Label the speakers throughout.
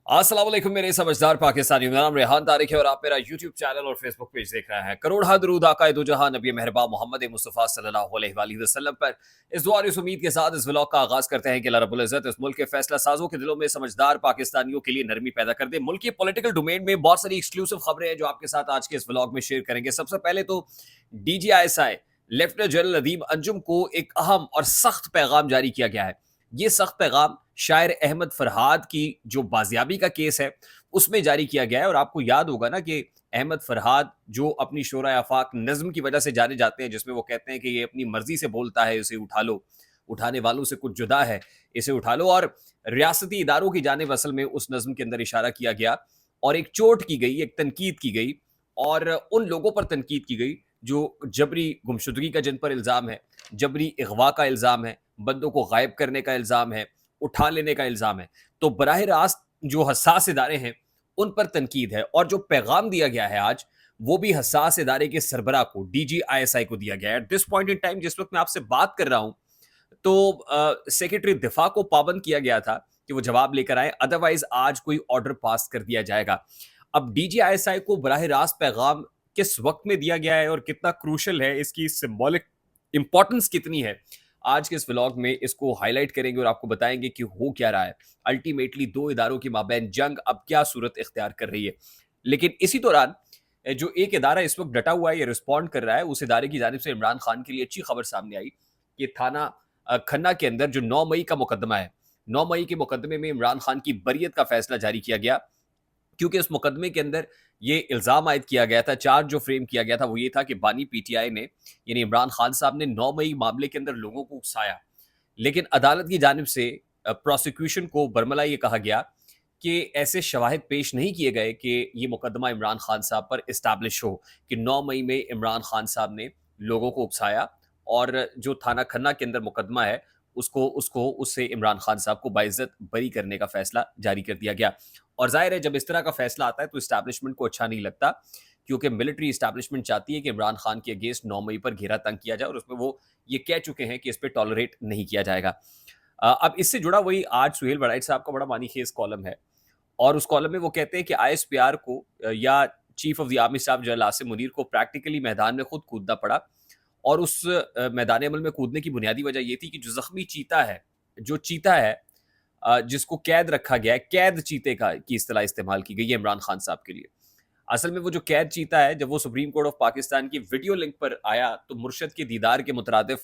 Speaker 1: अस्सलाम वालेकुम मेरे समझदार पाकिस्तानियों। मेरा नाम रेहान तारिक है और आप मेरा यूट्यूब चैनल और फेसबुक पेज देख रहे हैं। करोड़ दरूद आका दो जहां नबी मेहरबान मोहम्मद मुस्तफ़ा सल्लल्लाहु अलैहि वसल्लम पर। इस दुआ और इस उम्मीद के साथ इस व्लॉग का आगाज करते हैं कि अल्लाह रब्बुल इज्जत इस मुल्क के फैसला साजों के दिलों में समझदार पाकिस्तानियों के लिए नरमी पैदा कर दे। मुल्क की पॉलिटिकल डोमेन में बहुत सारी एक्सक्लूसिव खबरें हैं जो आपके साथ आज के इस व्लॉग में शेयर करेंगे। सबसे पहले तो DGISI lieutenant general Nadeem Anjum को एक अहम और सख्त पैगाम जारी किया गया है। ये सख्त पैगाम शायर अहमद फरहाद की जो बाजियाबी का केस है उसमें जारी किया गया है। और आपको याद होगा ना कि अहमद फरहाद जो अपनी शोरा आफाक नज्म की वजह से जाने जाते हैं, जिसमें वो कहते हैं कि ये अपनी मर्जी से बोलता है, इसे उठा लो, उठाने वालों से कुछ जुदा है, इसे उठा लो। और रियासती इदारों की जानिब असल में उस नज्म के अंदर इशारा किया गया और एक चोट की गई, एक तनकीद की गई और उन लोगों पर तनकीद की गई जो जबरी गुमशुदगी का जिन पर इल्ज़ाम है, जबरी अगवा का इल्ज़ाम है, बंदों को गायब करने का इल्ज़ाम है, उठा लेने का इल्ज़ाम है। तो बराह रास्त जो हसास इदारे हैं उन पर तनकीद है। और जो पैगाम दिया गया है आज, वो भी हसास इदारे के सरबरा को, DGISI को दिया गया है। At this point in time जिस वक्त मैं आपसे बात कर रहा हूं, तो सेक्रेटरी दिफा को पाबंद किया गया था कि वो जवाब लेकर आए, अदरवाइज आज कोई ऑर्डर पास कर दिया जाएगा। अब DGISI को बराह रास्त पैगाम किस वक्त में दिया गया है और कितना क्रूशल है, इसकी सिंबॉलिक इंपॉर्टेंस कितनी है, आज के इस व्लॉग में इसको हाईलाइट करेंगे और आपको बताएंगे कि हो क्या रहा है। अल्टीमेटली दो इदारों के माबैन जंग अब क्या सूरत इख्तियार कर रही है। लेकिन इसी दौरान जो एक इदारा इस वक्त डटा हुआ है, ये रिस्पॉन्ड कर रहा है, उस इदारे की जानिब से इमरान खान के लिए अच्छी खबर सामने आई कि थाना खन्ना के अंदर जो 9 मई का मुकदमा है, 9 मई के मुकदमे में इमरान खान की बरियत का फैसला जारी किया गया। क्योंकि उस मुकदमे के अंदर ये इल्ज़ाम आयद किया गया था, चार्ज जो फ्रेम किया गया था वो ये था कि बानी PTI ने, यानी इमरान खान साहब ने 9 मई मामले के अंदर लोगों को उकसाया। लेकिन अदालत की जानिब से प्रोसिक्यूशन को बरमला ये कहा गया कि ऐसे शवाहिद पेश नहीं किए गए कि ये मुकदमा इमरान खान साहब पर इस्टेब्लिश हो कि 9 मई में इमरान खान साहब ने लोगों को उकसाया और जो थाना खन्ना के अंदर मुकदमा है उसको उसको उससे इमरान खान साहब को बाइज्जत बरी करने का फैसला जारी कर दिया गया। और जाहिर है जब इस तरह का फैसला आता है तो इस्टेब्लिशमेंट को अच्छा नहीं लगता, क्योंकि मिलिट्री इस्टेब्लिशमेंट चाहती है कि इमरान खान के अगेंस्ट 9 मई पर घेरा तंग किया जाए और उसमें वो ये कह चुके हैं कि इस पर टॉलरेट नहीं किया जाएगा। अब इससे जुड़ा वही आज सुहेल वड़ाइच साहब का बड़ा मानीखेज कॉलम है और उस कॉलम में वो कहते हैं कि ISPR को या chief of the army staff general Asim Munir को प्रैक्टिकली मैदान में खुद कूदना पड़ा। और उस मैदान अमल में कूदने की बुनियादी वजह ये थी कि जो जख्मी चीता है, जो चीता है जिसको कैद रखा गया है, कैद चीते का की इस्तेलाह इस्तेमाल की गई है इमरान खान साहब के लिए। असल में वो जो कैद चीता है, जब वो सुप्रीम कोर्ट ऑफ पाकिस्तान की वीडियो लिंक पर आया तो मुर्शद के दीदार के मुतरादिफ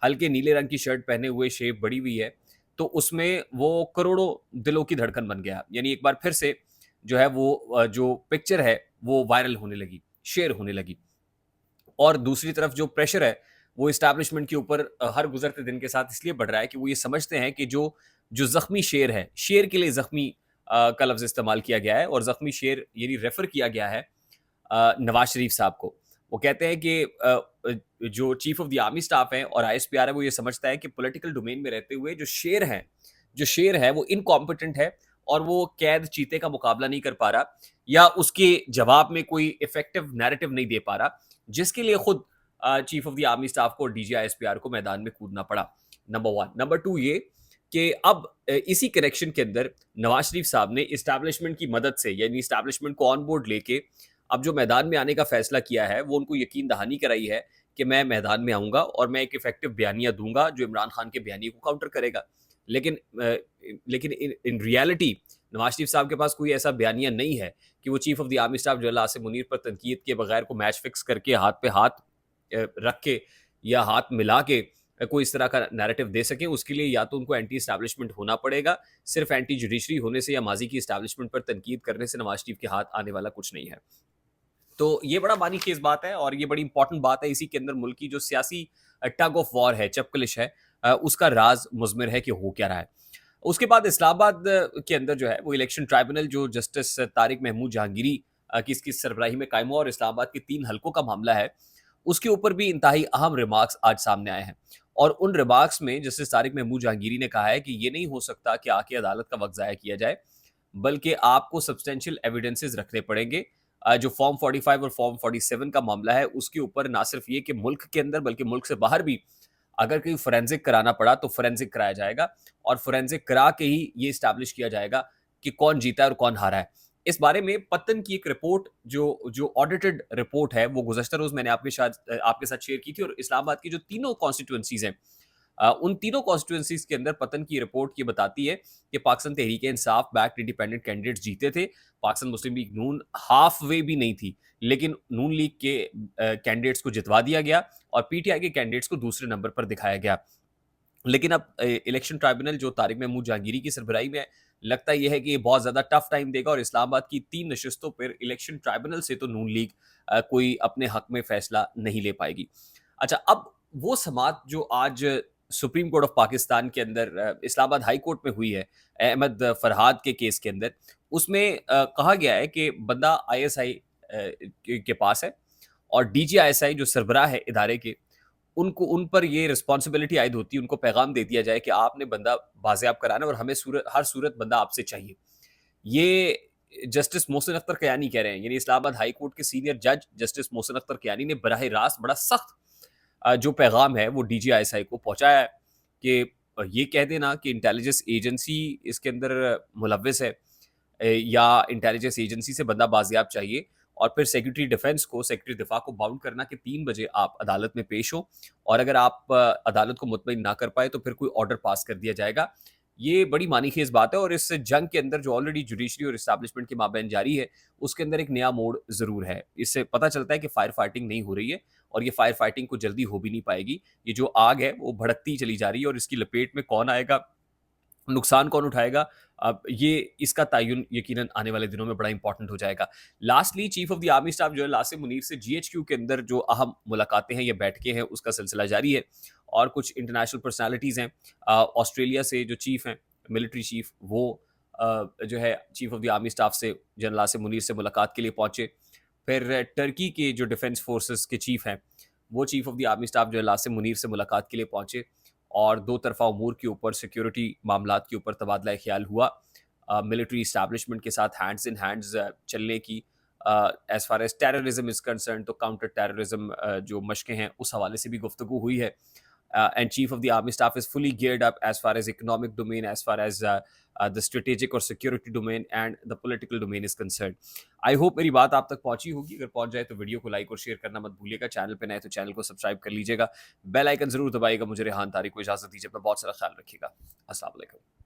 Speaker 1: हल्के नीले रंग की शर्ट पहने हुए, शेप बड़ी हुई है, तो उसमें वो करोड़ों दिलों की धड़कन बन गया। यानी एक बार फिर से जो है वो जो पिक्चर है वो वायरल होने लगी, शेयर होने लगी। और दूसरी तरफ जो प्रेशर है वो इस्टेब्लिशमेंट के ऊपर हर गुजरते दिन के साथ इसलिए बढ़ रहा है कि वो ये समझते हैं कि जो जो जख्मी शेर है, शेर के लिए जख्मी का लफ्ज इस्तेमाल किया गया है और जख्मी शेर यानी रेफर किया गया है नवाज शरीफ साहब को। वो कहते हैं कि जो chief of the army staff है और ISPR है वो ये समझता है कि पॉलिटिकल डोमेन में रहते हुए जो शेर है वो इनकॉम्पिटेंट है और वो कैद चीते का मुकाबला नहीं कर पा रहा या उसके जवाब में कोई इफेक्टिव नैरेटिव नहीं दे पा रहा, जिसके लिए खुद chief of the army staff को और DGISPR को मैदान में कूदना पड़ा। नंबर 1। नंबर 2 ये कि अब इसी कनेक्शन के अंदर नवाज शरीफ साहब ने इस्टेब्लिशमेंट की मदद से, यानी इस्टेब्लिशमेंट को ऑन बोर्ड लेके अब जो मैदान में आने का फैसला किया है वो उनको यकीन दहानी कराई है कि मैं मैदान में आऊंगा और मैं एक इफेक्टिव बयानिया दूंगा जो इमरान खान के बयानिए को काउंटर करेगा। लेकिन इन रियलिटी नवाज शरीफ साहब के पास कोई ऐसा बयानिया नहीं है कि वो chief of the army staff general Asim Munir पर तनकीद के बगैर को मैच फिक्स करके हाथ पे हाथ रख के या हाथ मिला के कोई इस तरह का नैरेटिव दे सके। उसके लिए या तो उनको एंटी इस्टेब्लिशमेंट होना पड़ेगा, सिर्फ एंटी जुडिशरी होने से या माजी की इस्टेब्लिशमेंट पर तनकीद करने से नवाज शरीफ के हाथ आने वाला कुछ नहीं है। तो ये बड़ा मानी खेज बात है और ये बड़ी इंपॉर्टेंट बात है। इसी के अंदर मुल्क की जो सियासी टग ऑफ वॉर है, चपकलिश है, उसका राज मुजमिर है कि हो क्या रहा है। उसके बाद इस्लामाबाद के अंदर जो है वो इलेक्शन ट्राइब्यूनल जो जस्टिस तारिक महमूद जहांगीरी की इसकी सरबराही में कायम हुआ और इस्लामाबाद के 3 हलकों का मामला है, उसके ऊपर भी इंतहाई अहम रिमार्क्स आज सामने आए हैं। और उन रिमार्क्स में जस्टिस तारिक महमूद जहांगीरी ने कहा है कि ये नहीं हो सकता कि आके अदालत का वक्त ज़ाया किया जाए, बल्कि आपको सब्सटेंशियल एविडेंसेस रखने पड़ेंगे। जो फॉर्म 45 और फॉर्म 47 का मामला है उसके ऊपर ना सिर्फ ये कि मुल्क के अंदर बल्कि मुल्क से बाहर भी अगर कहीं फोरेंसिक कराना पड़ा तो फोरेंसिक कराया जाएगा और फोरेंसिक करा के ही ये स्टैब्लिश किया जाएगा कि कौन जीता है और कौन हारा है। इस बारे में पत्तन की एक रिपोर्ट जो जो ऑडिटेड रिपोर्ट है वो गुज़श्ता रोज़ मैंने आपके साथ शेयर की थी और इस्लामाबाद की जो तीनों कॉन्स्टिट्यूएंसीज़ हैं उन तीनों कॉन्स्टिट्यूएंसीज़ के अंदर पत्तन की रिपोर्ट ये बताती है कि Pakistan Tehreek-e-Insaf backed independent candidates जीते थे। पाकिस्तान मुस्लिम लीग नून हाफ वे भी नहीं थी, लेकिन नून लीग के कैंडिडेट्स को जितवा दिया गया और पीटीआई के कैंडिडेट्स को दूसरे नंबर पर दिखाया गया। लेकिन अब इलेक्शन ट्राइब्यूनल जो तारिक महमूद जहांगीरी की सरबराही में है, लगता ये है कि ये बहुत ज़्यादा टफ टाइम देगा और इस्लामाबाद की 3 नशिस्तों पर इलेक्शन ट्राइब्यूनल से तो नून लीग कोई अपने हक में फैसला नहीं ले पाएगी। अच्छा, अब वो समाअत जो आज सुप्रीम कोर्ट ऑफ पाकिस्तान के अंदर इस्लामाबाद हाई कोर्ट में हुई है, अहमद फरहाद के केस के अंदर, उसमें कहा गया है कि बंदा आईएसआई के पास है और डीजीआईएसआई जो सरबराह है इदारे के, उनको उन पर ये रिस्पॉन्सिबिलिटी आयद होती है, उनको पैगाम दे दिया जाए कि आपने बंदा बाज़ेयाब कराना है और हमें हर सूरत बंदा आपसे चाहिए। ये जस्टिस मोहसिन अख्तर कयानी कह रहे हैं, यानी इस्लामाबाद हाई कोर्ट के सीनियर जज जस्टिस मोहसिन अख्तर कयानी ने बराह रास्त बड़ा सख्त जो पैगाम है वो डीजीआईएसआई को पहुँचाया है कि ये कह देना कि इंटेलिजेंस एजेंसी इसके अंदर मुलव्विस है, या इंटेलिजेंस एजेंसी से बंदा बाज़ेयाब चाहिए और फिर सेक्रेटरी डिफेंस को, सेक्रेटरी दिफा को बाउंड करना कि 3 बजे आप अदालत में पेश हो और अगर आप अदालत को मुतमईन ना कर पाए तो फिर कोई ऑर्डर पास कर दिया जाएगा। ये बड़ी मानीखेज़ बात है और इस जंग के अंदर जो ऑलरेडी जुडिशरी और एस्टेब्लिशमेंट के माबैन जारी है, उसके अंदर एक नया मोड़ ज़रूर है। इससे पता चलता है कि फायर फाइटिंग नहीं हो रही है और ये फायर फाइटिंग को जल्दी हो भी नहीं पाएगी। ये जो आग है वो भड़कती चली जा रही है और इसकी लपेट में कौन आएगा, नुकसान कौन उठाएगा, अब ये इसका तयन यकीनन आने वाले दिनों में बड़ा इंपॉर्टेंट हो जाएगा। Lastly chief of the army staff जो है लासिम मुनीर से जीएचक्यू के अंदर जो अहम मुलाकातें हैं या बैठकें हैं उसका सिलसिला जारी है और कुछ इंटरनेशनल पर्सनालिटीज़ हैं। ऑस्ट्रेलिया से जो चीफ हैं, मिलिट्री चीफ, वो जो है chief of the army staff से जनरल लासिम मुनीर से मुलाकात के लिए पहुंचे। फिर टर्की के जो डिफेंस फोर्सेस के चीफ हैं, वो chief of the army staff जो है लासिम मुनीर से मुलाकात के लिए पहुंचे और दो तरफ़ा उमूर के ऊपर, सिक्योरिटी मामलात के ऊपर तबादला ख्याल हुआ। मिलिट्री इस्टेब्लिशमेंट के साथ हैंड्स इन हैंड्स चलने की, as far as terrorism is concerned तो काउंटर टेररिज़्म जो मशक़ें हैं उस हवाले से भी गुफ्तगू हुई है। And chief of the army staff is fully geared up as far as economic domain, as far as the strategic or security domain and the political domain is concerned. I hope मेरी बात आप तक पहुंची होगी। अगर पहुंच जाए तो वीडियो को लाइक और शेयर करना मत भूलिएगा। चैनल पे नए तो चैनल को सब्सक्राइब कर लीजिएगा। बेल आइकन जरूर दबाइएगा। मुझे रेहान तारिक को इजाजत दीजिए। अपना बहुत सारा ख्याल रखिएगा। अस्सलाम वालेकुम।